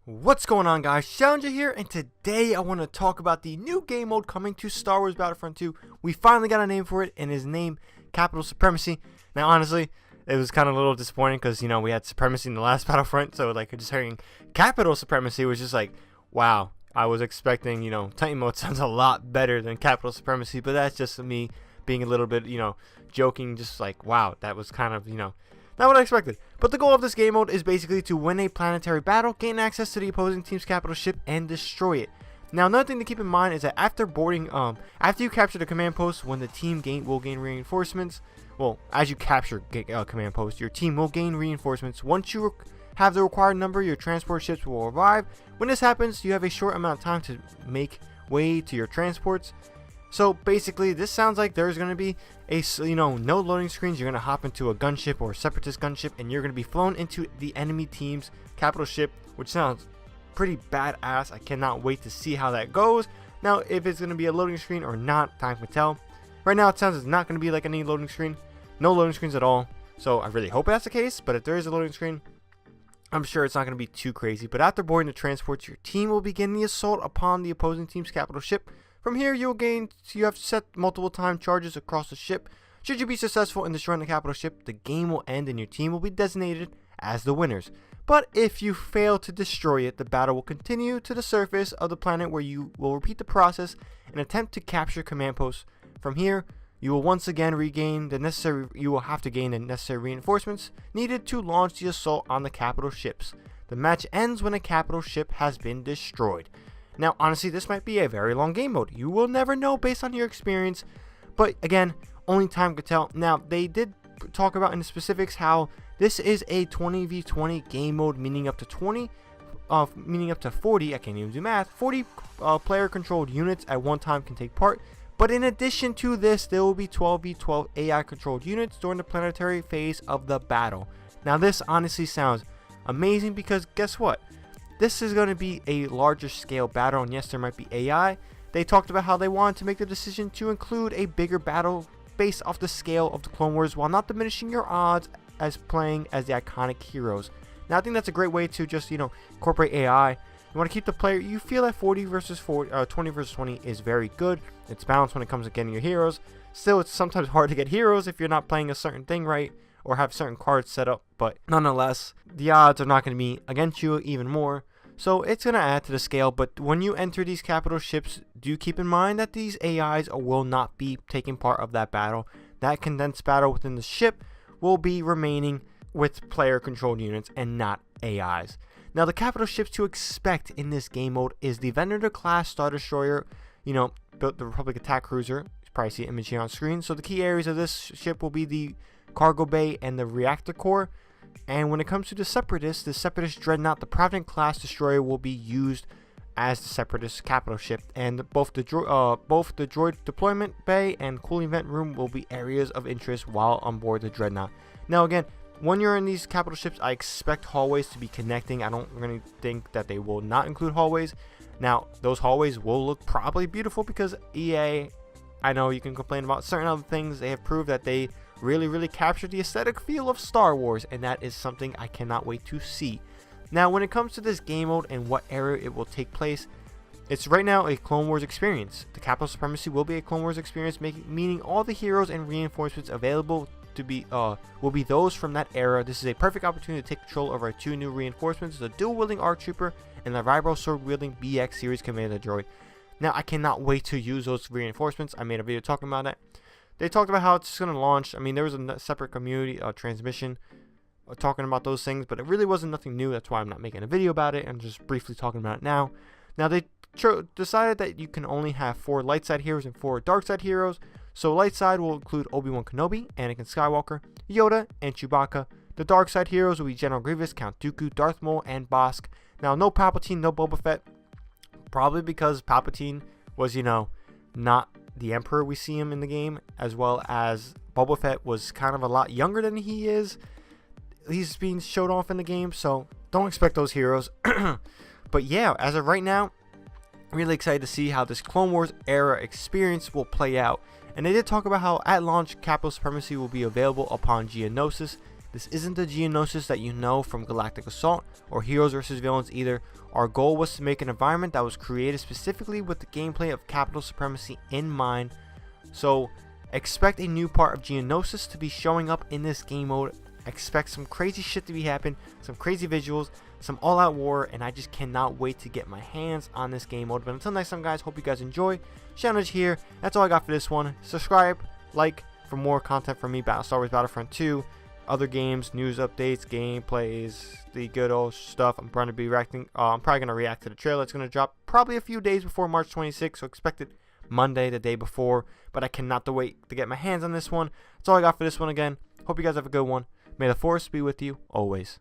What's going on, guys? ShadowNinja here, and today I want to talk about the new game mode coming to Star Wars Battlefront 2. We finally got a name for it, and his name, Capital Supremacy. Now, honestly, it was kind of a little disappointing because, we had Supremacy in the last Battlefront, so, just hearing Capital Supremacy was just like, wow. I was expecting, Titan mode sounds a lot better than Capital Supremacy, but that's just me being a little bit, joking, just like, wow, that was kind of, not what I expected. But the goal of this game mode is basically to win a planetary battle, gain access to the opposing team's capital ship, and destroy it. Now, another thing to keep in mind is that after you capture the command post, when the team will gain reinforcements. Well, as you capture command post, your team will gain reinforcements. Once you have the required number, your transport ships will arrive. When this happens, you have a short amount of time to make way to your transports. So basically, this sounds like there's going to be no loading screens. You're going to hop into a gunship or a separatist gunship, and you're going to be flown into the enemy team's capital ship, which sounds pretty badass. I cannot wait to see how that goes. Now, if it's going to be a loading screen or not, time will tell. Right now, it sounds it's not going to be like any loading screen. No loading screens at all. So I really hope that's the case, but if there is a loading screen, I'm sure it's not going to be too crazy. But after boarding the transports, your team will begin the assault upon the opposing team's capital ship. From here, you have set multiple time charges across the ship. Should you be successful in destroying the capital ship, the game will end and your team will be designated as the winners. But if you fail to destroy it, the battle will continue to the surface of the planet, where you will repeat the process and attempt to capture command posts. From here, you will once again have to gain the necessary reinforcements needed to launch the assault on the capital ships. The match ends when a capital ship has been destroyed. Now, honestly, this might be a very long game mode. You will never know based on your experience, but again, only time could tell. Now, they did talk about in the specifics how this is a 20v20 game mode, meaning up to 40, I can't even do math, 40 player-controlled units at one time can take part. But in addition to this, there will be 12v12 AI-controlled units during the planetary phase of the battle. Now, this honestly sounds amazing because guess what? This is going to be a larger scale battle, and yes, there might be AI. They talked about how they wanted to make the decision to include a bigger battle based off the scale of the Clone Wars, while not diminishing your odds as playing as the iconic heroes. Now, I think that's a great way to just, incorporate AI. You want to keep the player, you feel that 20 versus 20 is very good. It's balanced when it comes to getting your heroes. Still, it's sometimes hard to get heroes if you're not playing a certain thing right, or have certain cards set up, but nonetheless, the odds are not going to be against you even more. So it's going to add to the scale. But when you enter these capital ships, do keep in mind that these AIs will not be taking part of that battle. That condensed battle within the ship will be remaining with player controlled units and not AIs. Now, the capital ships to expect in this game mode is the Venator class Star Destroyer, built the Republic attack cruiser. You probably see an image here on screen. So the key areas of this ship will be the cargo bay and the reactor core. And when it comes to the Separatist Dreadnought, the Provident class destroyer will be used as the Separatist capital ship, and both the droid deployment bay and cooling vent room will be areas of interest while on board the Dreadnought. Now, again, when you're in these capital ships, I expect hallways to be connecting. I don't really think that they will not include hallways. Now, those hallways will look probably beautiful because EA, I know you can complain about certain other things, they have proved that they really captured the aesthetic feel of Star Wars, and that is something I cannot wait to see. Now, when it comes to this game mode and what era it will take place, it's right now a Clone Wars experience. The Capital Supremacy will be a Clone Wars experience, meaning all the heroes and reinforcements available to be will be those from that era. This is a perfect opportunity to take control over our two new reinforcements, the dual-wielding ARC Trooper and the Vibro sword-wielding BX series commander droid. Now, I cannot wait to use those reinforcements. I made a video talking about that. They talked about how it's going to launch. I mean, there was a separate community transmission talking about those things, but it really wasn't nothing new. That's why I'm not making a video about it. I'm just briefly talking about it now. Now, they decided that you can only have 4 light side heroes and 4 dark side heroes. So light side will include Obi-Wan Kenobi, Anakin Skywalker, Yoda, and Chewbacca. The dark side heroes will be General Grievous, Count Dooku, Darth Maul, and Bossk. Now, no Palpatine, no Boba Fett. Probably because Palpatine was, not the Emperor we see him in the game, as well as Boba Fett was kind of a lot younger than he is. He's being showed off in the game, so don't expect those heroes. But yeah, as of right now, really excited to see how this Clone Wars era experience will play out. And they did talk about how at launch, Capital Supremacy will be available upon Geonosis, This isn't the Geonosis that you know from Galactic Assault or Heroes vs. Villains either. Our goal was to make an environment that was created specifically with the gameplay of Capital Supremacy in mind. So expect a new part of Geonosis to be showing up in this game mode. Expect some crazy shit to be happening, some crazy visuals, some all-out war, and I just cannot wait to get my hands on this game mode. But until next time, guys, hope you guys enjoy. ShadowNinja here. That's all I got for this one. Subscribe, like for more content from me, Star Wars Battlefront 2, other games, news updates, gameplays, the good old stuff. I'm going to be reacting. I'm probably going to react to the trailer. It's going to drop probably a few days before March 26th, so expect it Monday, the day before. But I cannot wait to get my hands on this one. That's all I got for this one again. Hope you guys have a good one. May the Force be with you always.